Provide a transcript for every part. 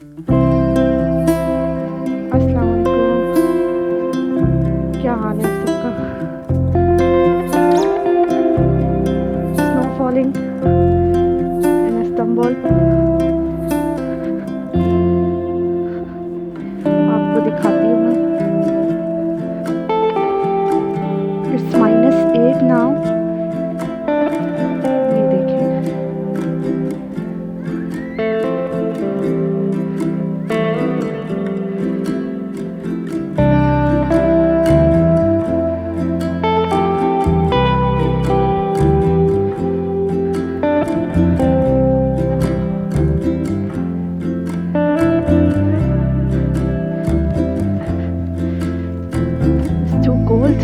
अस्सलाम वालेकुम। क्या हाल है सबका? Snow falling in Istanbul. आपको दिखाती हूँ मैं। It's -8 now. ये देखें। It's too cold.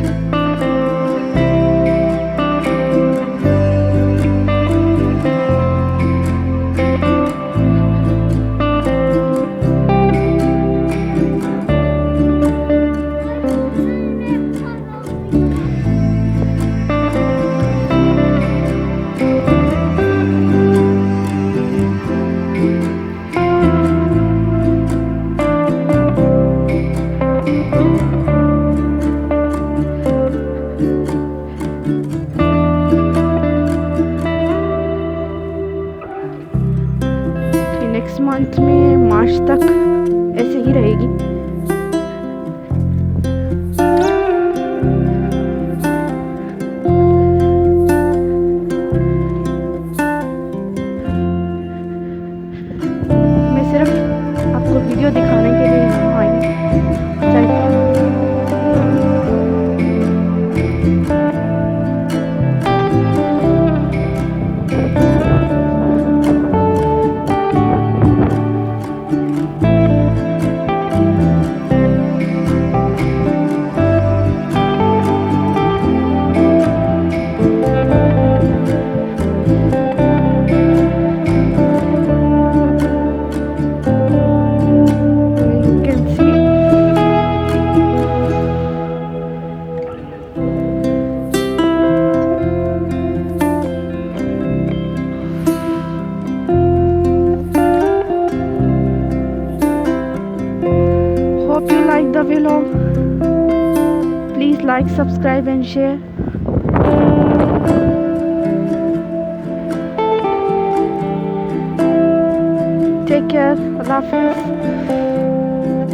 Next month में मार्च तक ऐसे ही रहेगी। मैं सिर्फ आपको वीडियो दिखाने के लिए यहाँ आई हूँ। Hope you like the vlog. Please like, subscribe and share. Take care. Allah Hafiz.